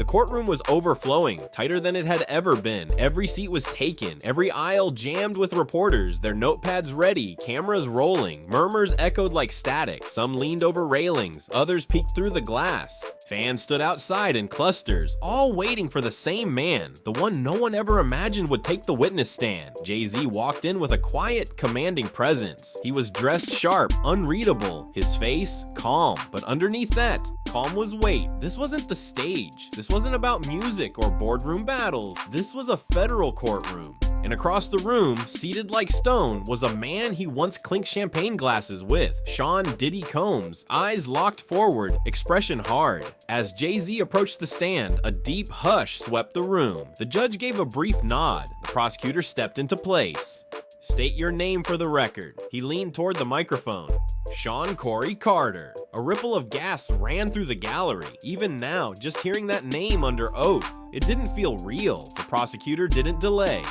The courtroom was overflowing, tighter than it had ever been. Every seat was taken, every aisle jammed with reporters, their notepads ready, cameras rolling. Murmurs echoed like static. Some leaned over railings, others peeked through the glass. Fans stood outside in clusters, all waiting for the same man, the one no one ever imagined would take the witness stand. Jay-Z walked in with a quiet, commanding presence. He was dressed sharp, unreadable, his face calm, but underneath that, calm was weight. This wasn't the stage. This wasn't about music or boardroom battles. This was a federal courtroom. And across the room, seated like stone, was a man he once clinked champagne glasses with, Sean Diddy Combs, eyes locked forward, expression hard. As Jay-Z approached the stand, a deep hush swept the room. The judge gave a brief nod. The prosecutor stepped into place. State your name for the record. He leaned toward the microphone. Sean Corey Carter. A ripple of gas ran through the gallery. Even now, just hearing that name under oath, it didn't feel real. The prosecutor didn't delay.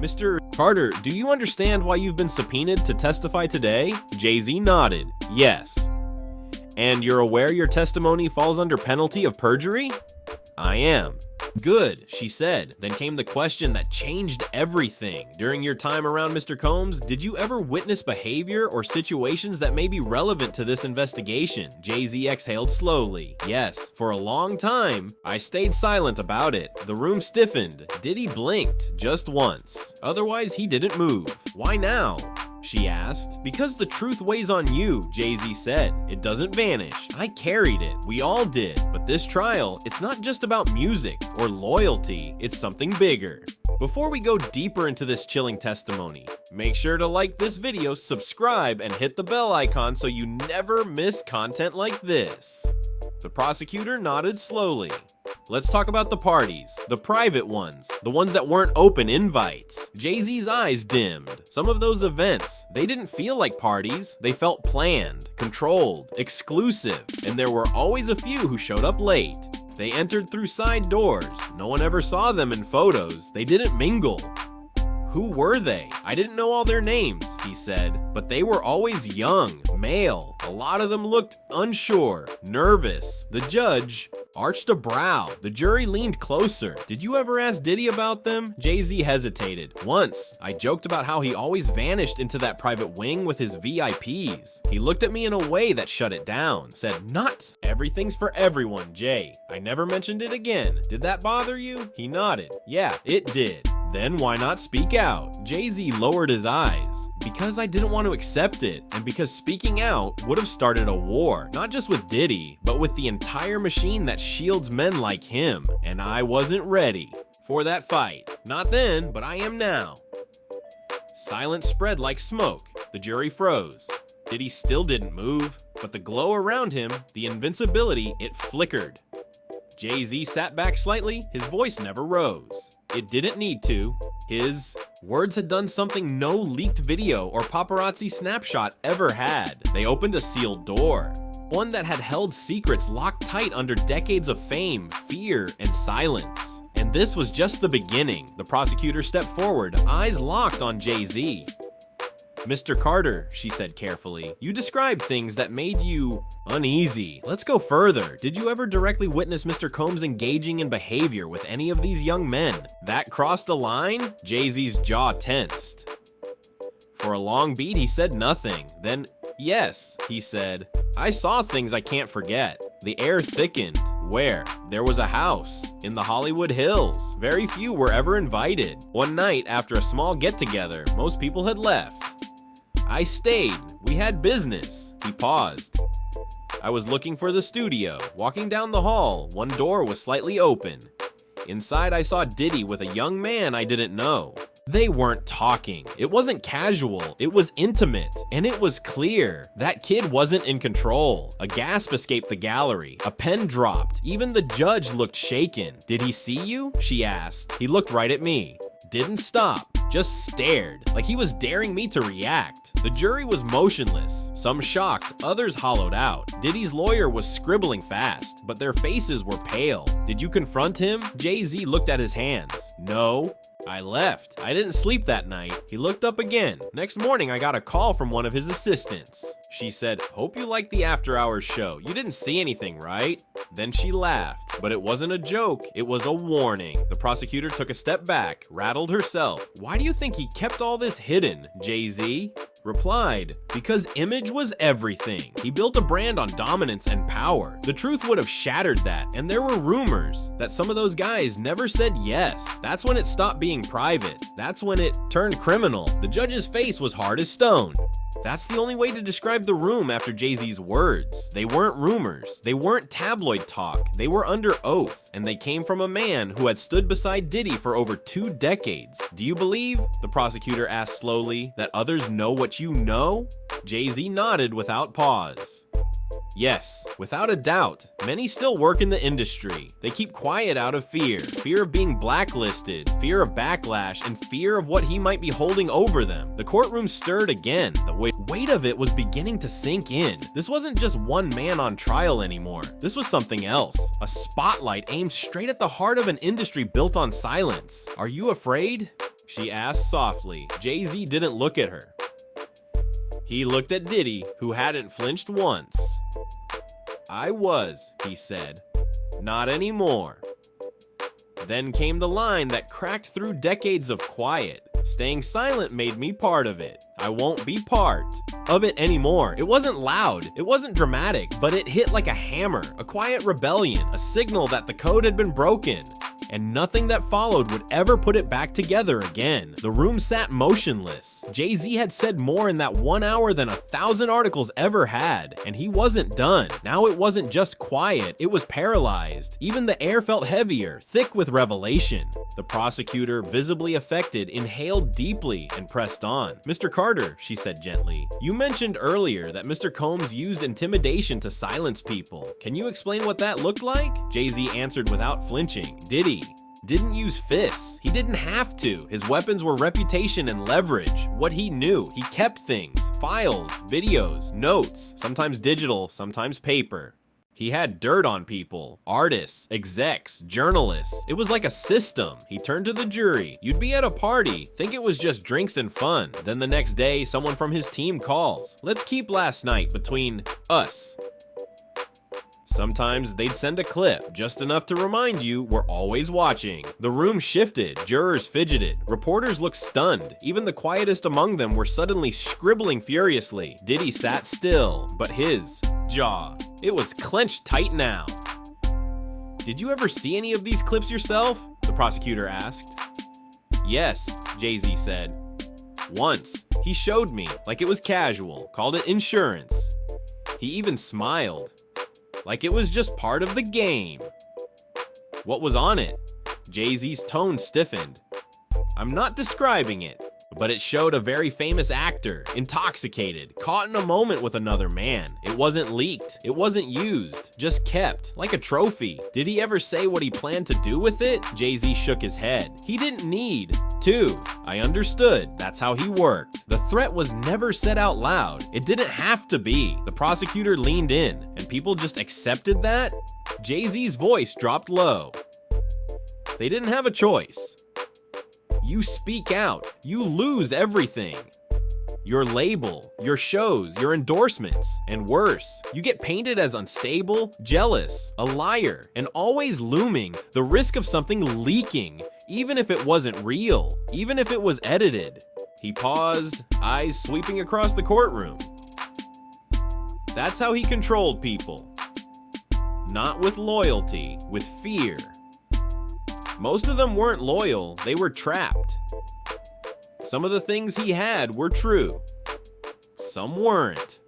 Mr. Carter, do you understand why you've been subpoenaed to testify today? Jay-Z nodded. Yes. And you're aware your testimony falls under penalty of perjury? I am. Good, she said. Then came the question that changed everything. During your time around Mr. Combs, did you ever witness behavior or situations that may be relevant to this investigation? Jay-Z exhaled slowly. Yes, for a long time, I stayed silent about it. The room stiffened. Diddy blinked just once. Otherwise, he didn't move. Why now? She asked. Because the truth weighs on you, Jay-Z said. It doesn't vanish. I carried it. We all did. But this trial, it's not just about music or loyalty. It's something bigger. Before we go deeper into this chilling testimony, make sure to like this video, subscribe, and hit the bell icon so you never miss content like this. The prosecutor nodded slowly. Let's talk about the parties, the private ones, the ones that weren't open invites. Jay-Z's eyes dimmed. Some of those events, they didn't feel like parties. They felt planned, controlled, exclusive, and there were always a few who showed up late. They entered through side doors. No one ever saw them in photos. They didn't mingle. Who were they? I didn't know all their names, he said, but they were always young, male. A lot of them looked unsure, nervous. The judge arched a brow. The jury leaned closer. Did you ever ask Diddy about them? Jay-Z hesitated. Once, I joked about how he always vanished into that private wing with his VIPs. He looked at me in a way that shut it down, said, "Not everything's for everyone, Jay." I never mentioned it again. Did that bother you? He nodded. Yeah, it did. Then why not speak out? Jay-Z lowered his eyes. Because I didn't want to accept it, and because speaking out would have started a war, not just with Diddy, but with the entire machine that shields men like him, and I wasn't ready for that fight. Not then, but I am now. Silence spread like smoke. The jury froze. Diddy still didn't move, but the glow around him, the invincibility, it flickered. Jay-Z sat back slightly, his voice never rose. It didn't need to. His words had done something no leaked video or paparazzi snapshot ever had. They opened a sealed door. One that had held secrets locked tight under decades of fame, fear, and silence. And this was just the beginning. The prosecutor stepped forward, eyes locked on Jay-Z. Mr. Carter, she said carefully, you described things that made you uneasy. Let's go further. Did you ever directly witness Mr. Combs engaging in behavior with any of these young men? That crossed a line? Jay-Z's jaw tensed. For a long beat, he said nothing. Then, yes, he said, I saw things I can't forget. The air thickened. Where? There was a house in the Hollywood Hills. Very few were ever invited. One night, after a small get-together, most people had left. I stayed. We had business. He paused. I was looking for the studio. Walking down the hall, one door was slightly open. Inside, I saw Diddy with a young man I didn't know. They weren't talking. It wasn't casual. It was intimate. And it was clear. That kid wasn't in control. A gasp escaped the gallery. A pen dropped. Even the judge looked shaken. Did he see you? She asked. He looked right at me. Didn't stop. Just stared, like he was daring me to react. The jury was motionless, some shocked, others hollowed out. Diddy's lawyer was scribbling fast, but their faces were pale. Did you confront him? Jay-Z looked at his hands. No. I left. I didn't sleep that night. He looked up again. Next morning, I got a call from one of his assistants. She said, "Hope you liked the after hours show. You didn't see anything, right?" Then she laughed. But it wasn't a joke. It was a warning. The prosecutor took a step back, rattled herself. "Why do you think he kept all this hidden, Jay-Z?" Replied, "Because image was everything. He built a brand on dominance and power. The truth would have shattered that, and there were rumors that some of those guys never said yes. That's when it stopped being private. That's when it turned criminal. The judge's face was hard as stone." That's the only way to describe the room after Jay-Z's words. They weren't rumors. They weren't tabloid talk. They were under oath, and they came from a man who had stood beside Diddy for over 2 decades. "Do you believe," the prosecutor asked slowly, "that others know what you know?" Jay-Z nodded without pause. "Yes, without a doubt. Many still work in the industry. They keep quiet out of fear. Fear of being blacklisted, fear of backlash, and fear of what he might be holding over them." The courtroom stirred again. The weight of it was beginning to sink in. This wasn't just one man on trial anymore. This was something else. A spotlight aimed straight at the heart of an industry built on silence. "Are you afraid?" she asked softly. Jay-Z didn't look at her. He looked at Diddy, who hadn't flinched once. "I was," he said. "Not anymore." Then came the line that cracked through decades of quiet. "Staying silent made me part of it. I won't be part of it anymore." It wasn't loud, it wasn't dramatic, but it hit like a hammer, a quiet rebellion, a signal that the code had been broken. And nothing that followed would ever put it back together again. The room sat motionless. Jay-Z had said more in that 1 hour than 1,000 articles ever had, and he wasn't done. Now it wasn't just quiet, it was paralyzed. Even the air felt heavier, thick with revelation. The prosecutor, visibly affected, inhaled deeply and pressed on. "Mr. Carter," she said gently, "you mentioned earlier that Mr. Combs used intimidation to silence people. Can you explain what that looked like?" Jay-Z answered without flinching. "Diddy didn't use fists. He didn't have to. His weapons were reputation and leverage. What he knew. He kept things. Files, videos, notes, sometimes digital, sometimes paper. He had dirt on people, artists, execs, journalists. It was like a system. He turned to the jury. You'd be at a party, think it was just drinks and fun. Then the next day, someone from his team calls. Let's keep last night between us. Sometimes they'd send a clip, just enough to remind you we're always watching. The room shifted, jurors fidgeted, reporters looked stunned. Even the quietest among them were suddenly scribbling furiously. Diddy sat still, but his jaw, it was clenched tight now. "Did you ever see any of these clips yourself?" the prosecutor asked. "Yes," Jay-Z said. "Once. He showed me, like it was casual, called it insurance. He even smiled. Like it was just part of the game." "What was on it?" Jay-Z's tone stiffened. "I'm not describing it, but it showed a very famous actor, intoxicated, caught in a moment with another man. It wasn't leaked, it wasn't used, just kept, like a trophy. Did he ever say what he planned to do with it?" Jay-Z shook his head. "He didn't need to. I understood, that's how he worked. The threat was never said out loud. It didn't have to be." The prosecutor leaned in, and people just accepted that? Jay-Z's voice dropped low. "They didn't have a choice. You speak out, you lose everything. Your label, your shows, your endorsements, and worse, you get painted as unstable, jealous, a liar, and always looming the risk of something leaking, even if it wasn't real, even if it was edited." He paused, eyes sweeping across the courtroom. That's how he controlled people. Not with loyalty, with fear. Most of them weren't loyal, they were trapped. Some of the things he had were true. Some weren't.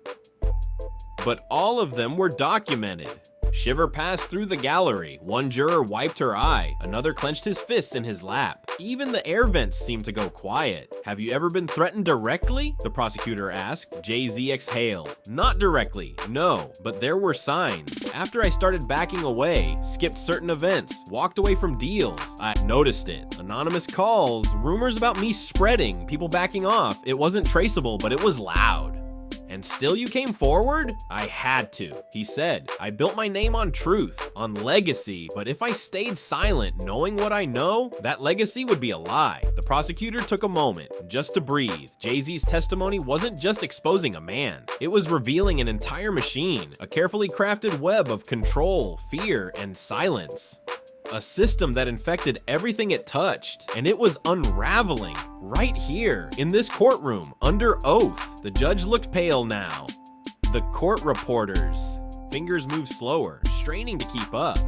But all of them were documented. Shiver passed through the gallery. One juror wiped her eye. Another clenched his fists in his lap. Even the air vents seemed to go quiet. "Have you ever been threatened directly?" the prosecutor asked. Jay-Z exhaled. "Not directly, no, but there were signs. After I started backing away, skipped certain events, walked away from deals, I noticed it. Anonymous calls, rumors about me spreading, people backing off. It wasn't traceable, but it was loud." And still you came forward? I had to, he said. I built my name on truth, on legacy, but if I stayed silent knowing what I know, that legacy would be a lie. The prosecutor took a moment just to breathe. Jay-Z's testimony wasn't just exposing a man. It was revealing an entire machine, a carefully crafted web of control, fear, and silence. A system that infected everything it touched, and it was unraveling right here in this courtroom under oath. The judge looked pale now. The court reporters, fingers moved slower, straining to keep up.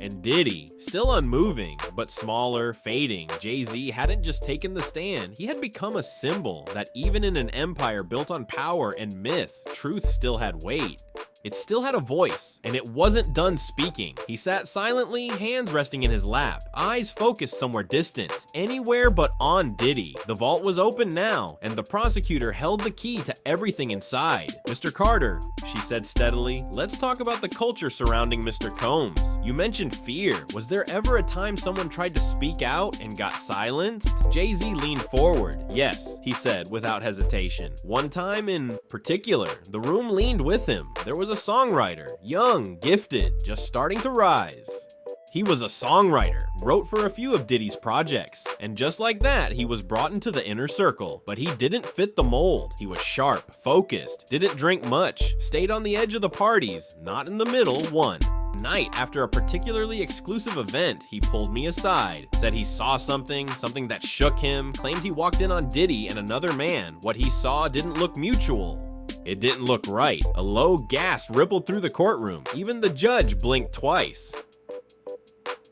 And Diddy, still unmoving, but smaller, fading. Jay-Z hadn't just taken the stand, he had become a symbol that even in an empire built on power and myth, truth still had weight. It still had a voice, and it wasn't done speaking. He sat silently, hands resting in his lap, eyes focused somewhere distant, anywhere but on Diddy. The vault was open now, and the prosecutor held the key to everything inside. Mr. Carter, she said steadily, let's talk about the culture surrounding Mr. Combs. You mentioned fear. Was there ever a time someone tried to speak out and got silenced? Jay-Z leaned forward. Yes, he said without hesitation. One time in particular, the room leaned with him. There was a songwriter, young, gifted, just starting to rise. He was a songwriter, wrote for a few of Diddy's projects, and just like that, he was brought into the inner circle. But he didn't fit the mold. He was sharp, focused, didn't drink much, stayed on the edge of the parties, not in the middle, one night after a particularly exclusive event, he pulled me aside, said he saw something that shook him, claimed he walked in on Diddy and another man. What he saw didn't look mutual. It didn't look right. A low gasp rippled through the courtroom. Even the judge blinked twice.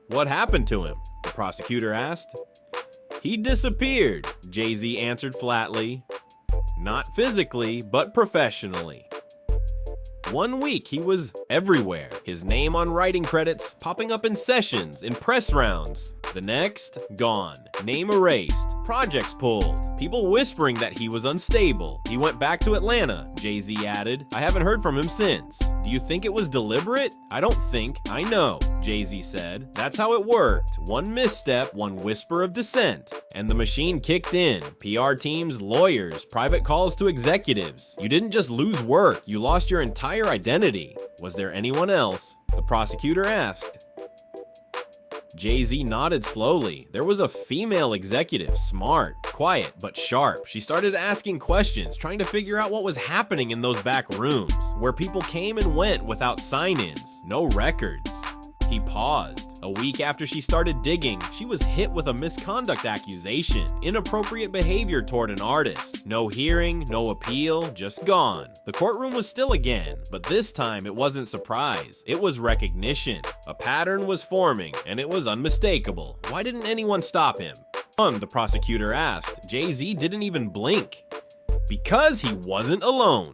What happened to him? The prosecutor asked. He disappeared, Jay-Z answered flatly. Not physically, but professionally. 1 week he was everywhere. His name on writing credits, popping up in sessions, in press rounds. The next, gone. Name erased. Projects pulled. People whispering that he was unstable. He went back to Atlanta, Jay-Z added. I haven't heard from him since. Do you think it was deliberate? I don't think. I know, Jay-Z said. That's how it worked. One misstep, one whisper of dissent. And the machine kicked in. PR teams, lawyers, private calls to executives. You didn't just lose work, you lost your entire identity. Was there anyone else? The prosecutor asked. Jay-Z nodded slowly. There was a female executive, smart, quiet, but sharp. She started asking questions, trying to figure out what was happening in those back rooms, where people came and went without sign-ins, no records. He paused. A week after she started digging, she was hit with a misconduct accusation, inappropriate behavior toward an artist. No hearing, no appeal, just gone. The courtroom was still again, but this time it wasn't surprise. It was recognition. A pattern was forming, and it was unmistakable. Why didn't anyone stop him? The prosecutor asked. Jay-Z didn't even blink. Because he wasn't alone.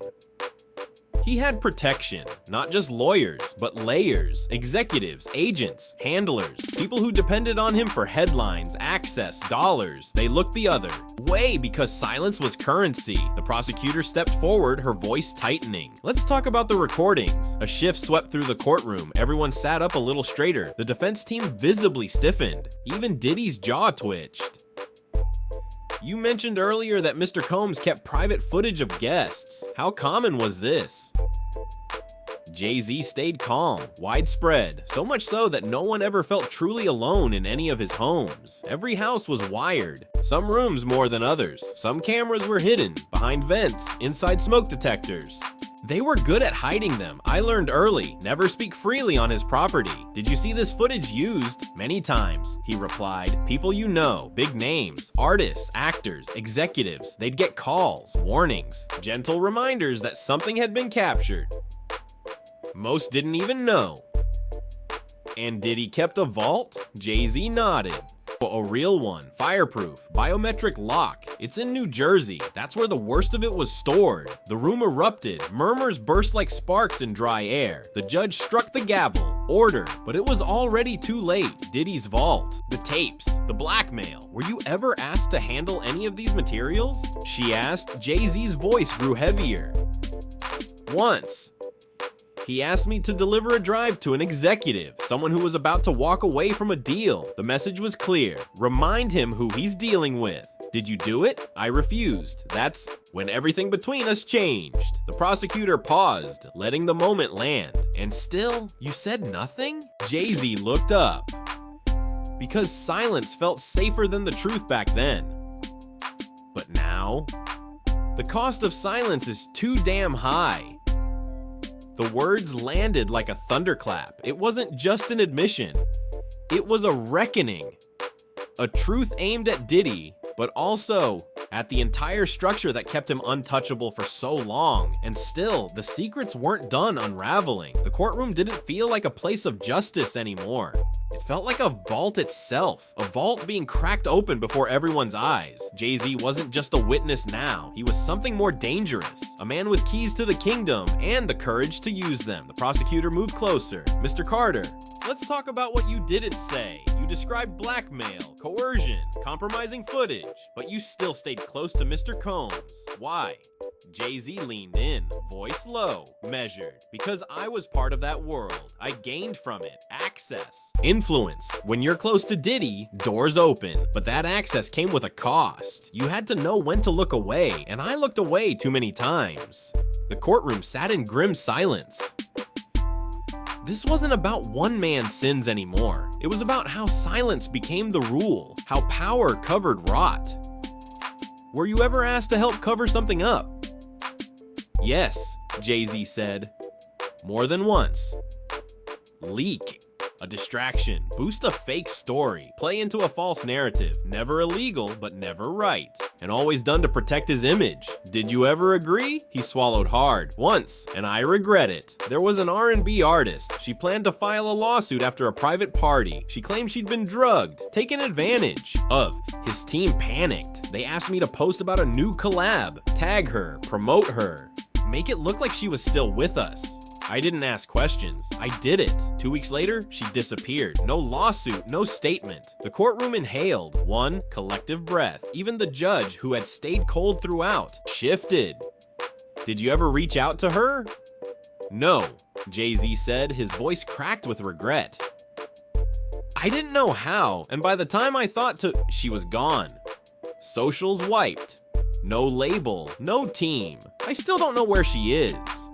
He had protection, not just lawyers, but layers, executives, agents, handlers, people who depended on him for headlines, access, dollars. They looked the other way because silence was currency. The prosecutor stepped forward, her voice tightening. Let's talk about the recordings. A shift swept through the courtroom. Everyone sat up a little straighter. The defense team visibly stiffened. Even Diddy's jaw twitched. You mentioned earlier that Mr. Combs kept private footage of guests. How common was this? Jay-Z stayed calm, widespread, so much so that no one ever felt truly alone in any of his homes. Every house was wired, some rooms more than others. Some cameras were hidden, behind vents, inside smoke detectors. They were good at hiding them. I learned early, never speak freely on his property. Did you see this footage used? Many times, he replied. People you know, big names, artists, actors, executives. They'd get calls, warnings, gentle reminders that something had been captured. Most didn't even know. And Diddy kept a vault? Jay-Z nodded. A real one, fireproof, biometric lock. It's in New Jersey. That's where the worst of it was stored. The room erupted. Murmurs burst like sparks in dry air. The judge struck the gavel. Order. But it was already too late. Diddy's vault. The tapes. The blackmail. Were you ever asked to handle any of these materials? She asked. Jay-Z's voice grew heavier. Once. He asked me to deliver a drive to an executive, someone who was about to walk away from a deal. The message was clear. Remind him who he's dealing with. Did you do it? I refused. That's when everything between us changed. The prosecutor paused, letting the moment land. And still, you said nothing? Jay-Z looked up. Because silence felt safer than the truth back then. But now, the cost of silence is too damn high. The words landed like a thunderclap. It wasn't just an admission. It was a reckoning. A truth aimed at Diddy, but also at the entire structure that kept him untouchable for so long. And still, the secrets weren't done unraveling. The courtroom didn't feel like a place of justice anymore. It felt like a vault itself, a vault being cracked open before everyone's eyes. Jay-Z wasn't just a witness now, he was something more dangerous, a man with keys to the kingdom and the courage to use them. The prosecutor moved closer. Mr. Carter, let's talk about what you didn't say. You described blackmail, coercion, compromising footage, but you still stayed close to Mr. Combs. Why? Jay-Z leaned in, voice low, measured. Because I was part of that world. I gained from it access, influence. When you're close to Diddy, doors open, but that access came with a cost. You had to know when to look away, and I looked away too many times. The courtroom sat in grim silence. This wasn't about one man's sins anymore. It was about how silence became the rule, how power covered rot. Were you ever asked to help cover something up? Yes, Jay-Z said. More than once. Leak. A distraction. Boost a fake story. Play into a false narrative. Never illegal, but never right. And always done to protect his image. Did you ever agree? He swallowed hard. Once, and I regret it. There was an R&B artist. She planned to file a lawsuit after a private party. She claimed she'd been drugged, taken advantage of. His team panicked. They asked me to post about a new collab, tag her, promote her, make it look like she was still with us. I didn't ask questions. I did it. 2 weeks later, she disappeared. No lawsuit, no statement. The courtroom inhaled one collective breath. Even the judge, who had stayed cold throughout, shifted. Did you ever reach out to her? No, Jay-Z said, his voice cracked with regret. I didn't know how, and by the time I thought to, she was gone. Socials wiped. No label, no team. I still don't know where she is.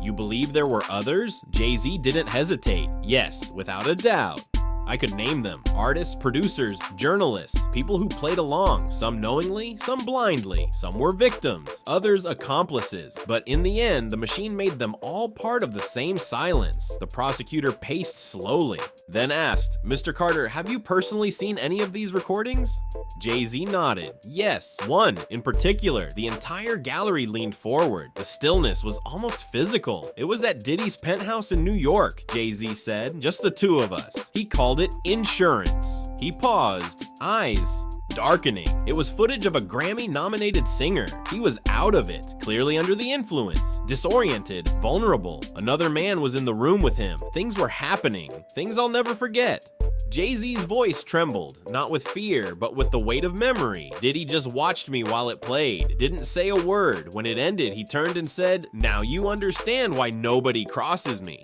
You believe there were others? Jay-Z didn't hesitate. Yes, without a doubt. I could name them. Artists, producers, journalists, people who played along, some knowingly, some blindly, some were victims, others accomplices. But in the end, the machine made them all part of the same silence. The prosecutor paced slowly, then asked, Mr. Carter, have you personally seen any of these recordings? Jay-Z nodded. Yes, one in particular. The entire gallery leaned forward. The stillness was almost physical. It was at Diddy's penthouse in New York, Jay-Z said, just the two of us. He called it insurance. He paused, eyes darkening. It was footage of a Grammy-nominated singer. He was out of it, clearly under the influence, disoriented, vulnerable. Another man was in the room with him. Things were happening, things I'll never forget. Jay-Z's voice trembled, not with fear, but with the weight of memory. Diddy just watched me while it played, didn't say a word. When it ended, he turned and said, "Now you understand why nobody crosses me."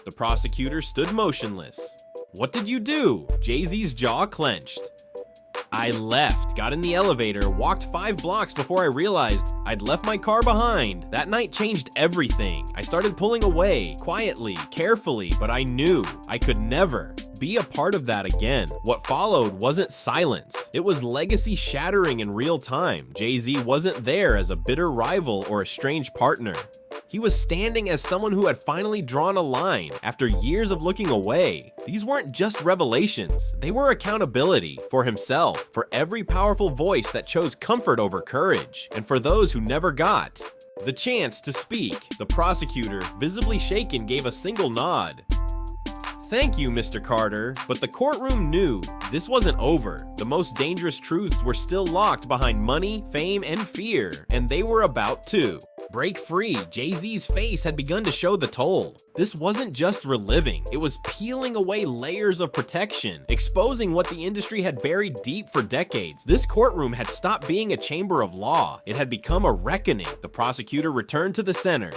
The prosecutor stood motionless. What did you do? Jay-Z's jaw clenched. I left, got in the elevator, walked 5 blocks before I realized I'd left my car behind. That night changed everything. I started pulling away, quietly, carefully, but I knew I could never be a part of that again. What followed wasn't silence. It was legacy shattering in real time. Jay-Z wasn't there as a bitter rival or a strange partner. He was standing as someone who had finally drawn a line after years of looking away. These weren't just revelations, they were accountability for himself, for every powerful voice that chose comfort over courage, and for those who never got the chance to speak. The prosecutor, visibly shaken, gave a single nod. Thank you, Mr. Carter, but the courtroom knew this wasn't over. The most dangerous truths were still locked behind money, fame, and fear, and they were about to Break free, Jay-Z's face had begun to show the toll. This wasn't just reliving, it was peeling away layers of protection, exposing what the industry had buried deep for decades. This courtroom had stopped being a chamber of law. It had become a reckoning. The prosecutor returned to the center,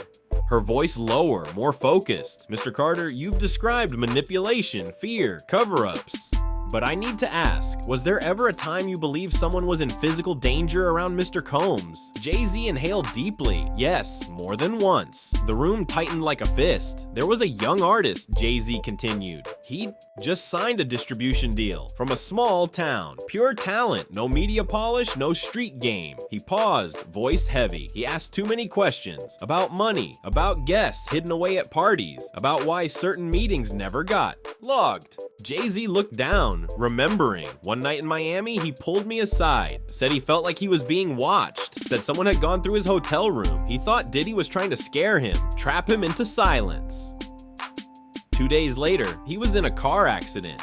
her voice lower, more focused. Mr. Carter, you've described manipulation, fear, cover-ups. But I need to ask, was there ever a time you believed someone was in physical danger around Mr. Combs? Jay-Z inhaled deeply. Yes, more than once. The room tightened like a fist. There was a young artist, Jay-Z continued. He'd just signed a distribution deal from a small town. Pure talent, no media polish, no street game. He paused, voice heavy. He asked too many questions. About money, about guests hidden away at parties, about why certain meetings never got logged. Jay-Z looked down, remembering. One night in Miami, he pulled me aside, said he felt like he was being watched, said someone had gone through his hotel room. He thought Diddy was trying to scare him, trap him into silence. 2 days later, he was in a car accident.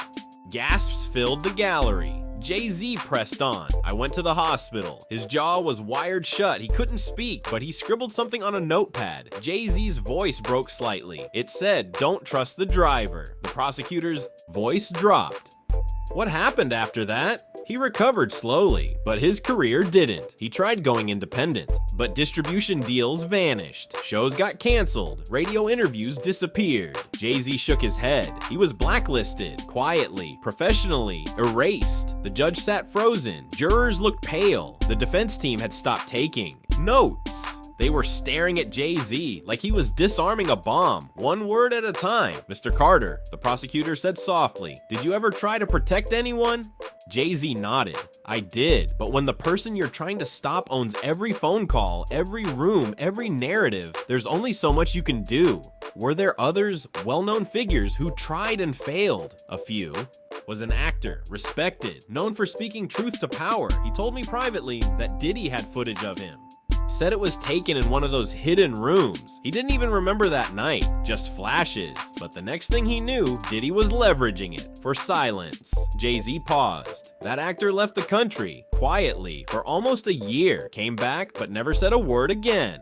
Gasps filled the gallery. Jay-Z pressed on. I went to the hospital. His jaw was wired shut. He couldn't speak, but he scribbled something on a notepad. Jay-Z's voice broke slightly. It said, "Don't trust the driver." The prosecutor's voice dropped. What happened after that? He recovered slowly, but his career didn't. He tried going independent, but distribution deals vanished. Shows got canceled. Radio interviews disappeared. Jay-Z shook his head. He was blacklisted, quietly, professionally, erased. The judge sat frozen. Jurors looked pale. The defense team had stopped taking notes. They were staring at Jay-Z like he was disarming a bomb, one word at a time. "Mr. Carter," the prosecutor said softly, "did you ever try to protect anyone?" Jay-Z nodded. "I did, but when the person you're trying to stop owns every phone call, every room, every narrative, there's only so much you can do." Were there others, well-known figures who tried and failed? A few. Was an actor, respected, known for speaking truth to power. He told me privately that Diddy had footage of him. Said it was taken in one of those hidden rooms. He didn't even remember that night, just flashes. But the next thing he knew, Diddy was leveraging it for silence. Jay-Z paused. That actor left the country, quietly, for almost a year, came back, but never said a word again.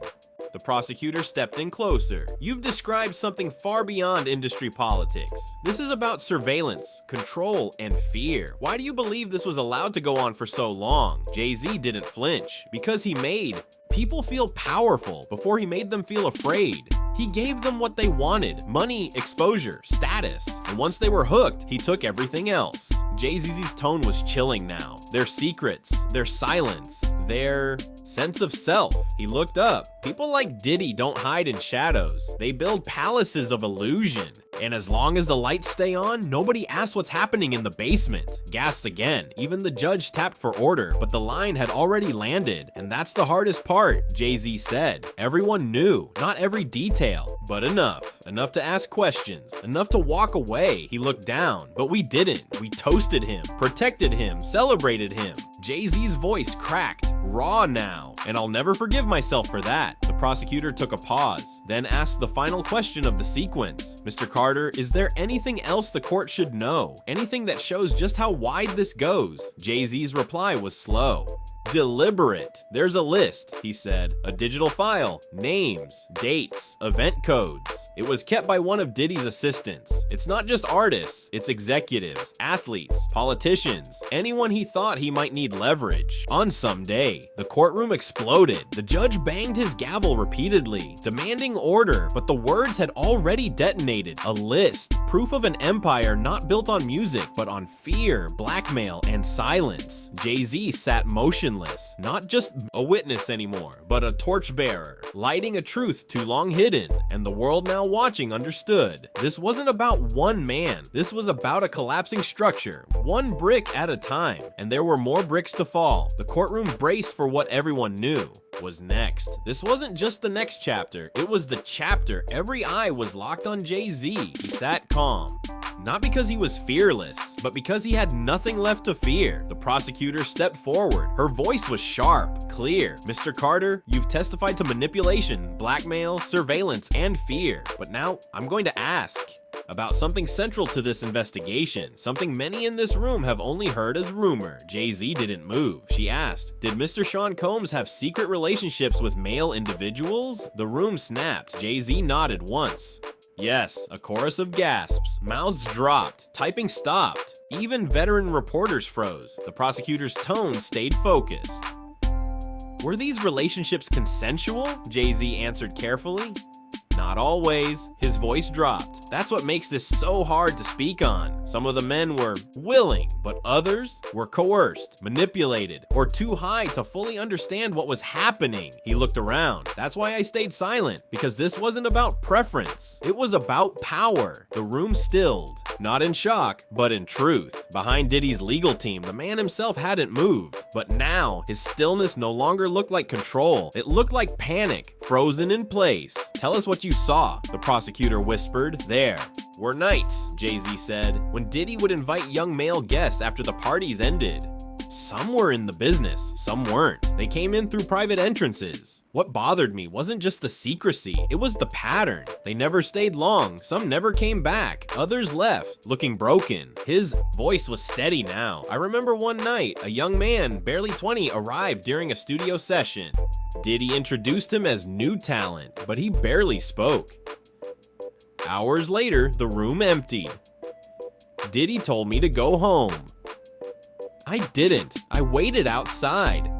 The prosecutor stepped in closer. "You've described something far beyond industry politics. This is about surveillance, control, and fear. Why do you believe this was allowed to go on for so long?" Jay-Z didn't flinch, because he made people feel powerful before he made them feel afraid. He gave them what they wanted: money, exposure, status. And once they were hooked, he took everything else. Jay-Z's tone was chilling now. Their secrets, their silence, their sense of self. He looked up. People like Diddy don't hide in shadows. They build palaces of illusion. And as long as the lights stay on, nobody asks what's happening in the basement. Gasps again. Even the judge tapped for order, but the line had already landed. And that's the hardest part, Jay-Z said. Everyone knew. Not every detail, but enough. Enough to ask questions. Enough to walk away. He looked down, but we didn't. We toasted him, protected him, celebrated him. Jay-Z's voice cracked, raw now, and I'll never forgive myself for that. The prosecutor took a pause, then asked the final question of the sequence. "Mr. Carter, is there anything else the court should know? Anything that shows just how wide this goes?" Jay-Z's reply was slow. "Deliberate. There's a list," he said. "A digital file, names, dates, event codes. It was kept by one of Diddy's assistants. It's not just artists, it's executives, athletes, politicians, anyone he thought he might need leverage on someday." The courtroom exploded. The judge banged his gavel repeatedly, demanding order, but the words had already detonated. A list, proof of an empire not built on music, but on fear, blackmail, and silence. Jay-Z sat motionless, not just a witness anymore, but a torchbearer, lighting a truth too long hidden, and the world now watching understood. This wasn't about one man. This was about a collapsing structure, one brick at a time, and there were more bricks to fall. The courtroom braced for what everyone knew was next. This wasn't just the next chapter, it was the chapter. Every eye was locked on Jay-Z. He sat calm. Not because he was fearless, but because he had nothing left to fear. The prosecutor stepped forward. Her voice was sharp, clear. "Mr. Carter, you've testified to manipulation, blackmail, surveillance, and fear. But now, I'm going to ask, about something central to this investigation, something many in this room have only heard as rumor. Jay-Z didn't move. She asked, "Did Mr. Sean Combs have secret relationships with male individuals?" The room snapped. Jay-Z nodded once. Yes, a chorus of gasps. Mouths dropped. Typing stopped. Even veteran reporters froze. The prosecutor's tone stayed focused. "Were these relationships consensual?" Jay-Z answered carefully. "Not always." His voice dropped. "That's what makes this so hard to speak on. Some of the men were willing, but others were coerced, manipulated, or too high to fully understand what was happening." He looked around. "That's why I stayed silent, because this wasn't about preference. It was about power." The room stilled, not in shock, but in truth. Behind Diddy's legal team, the man himself hadn't moved. But now, his stillness no longer looked like control. It looked like panic, frozen in place. "Tell us what you saw," the prosecutor whispered. "There were nights," Jay-Z said, "when Diddy would invite young male guests after the parties ended. Some were in the business, some weren't. They came in through private entrances. What bothered me wasn't just the secrecy, it was the pattern. They never stayed long, some never came back, others left, looking broken." His voice was steady now. "I remember one night, a young man, barely 20, arrived during a studio session. Diddy introduced him as new talent, but he barely spoke. Hours later, the room emptied. Diddy told me to go home. I didn't. I waited outside.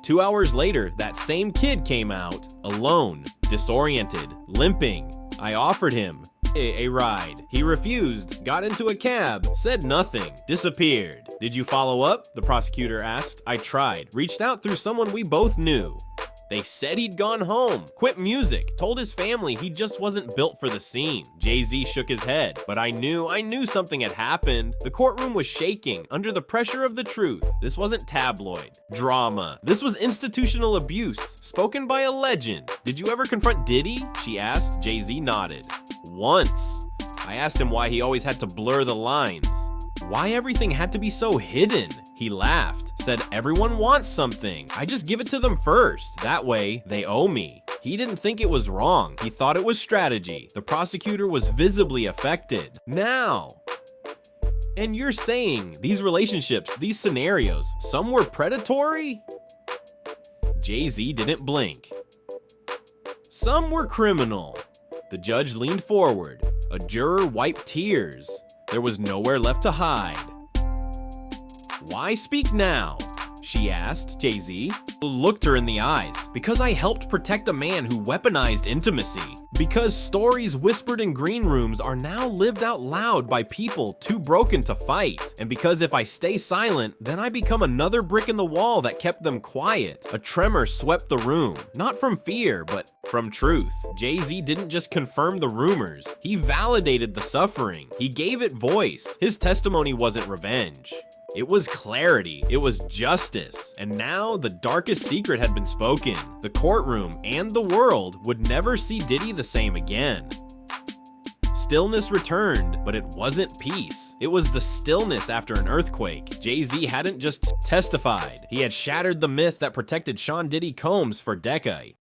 2 hours later, that same kid came out, alone, disoriented, limping. I offered him a ride. He refused, got into a cab, said nothing, disappeared. Did you follow up? The prosecutor asked. I tried, reached out through someone we both knew. They said he'd gone home, quit music, told his family he just wasn't built for the scene. Jay-Z shook his head, but I knew something had happened. The courtroom was shaking under the pressure of the truth. This wasn't tabloid drama. This was institutional abuse, spoken by a legend. Did you ever confront Diddy? She asked. Jay-Z nodded. Once. I asked him why he always had to blur the lines. Why everything had to be so hidden? He laughed, said everyone wants something. I just give it to them first. That way, they owe me. He didn't think it was wrong. He thought it was strategy. The prosecutor was visibly affected. Now. And you're saying these relationships, these scenarios, some were predatory? Jay-Z didn't blink. Some were criminal. The judge leaned forward. A juror wiped tears. There was nowhere left to hide. Why speak now? She asked Jay-Z. Looked her in the eyes. Because I helped protect a man who weaponized intimacy. Because stories whispered in green rooms are now lived out loud by people too broken to fight. And because if I stay silent, then I become another brick in the wall that kept them quiet. A tremor swept the room. Not from fear, but from truth. Jay-Z didn't just confirm the rumors. He validated the suffering. He gave it voice. His testimony wasn't revenge. It was clarity, it was justice, and now the darkest secret had been spoken. The courtroom and the world would never see Diddy the same again. Stillness returned, but it wasn't peace. It was the stillness after an earthquake. Jay-Z hadn't just testified, he had shattered the myth that protected Sean Diddy Combs for decades.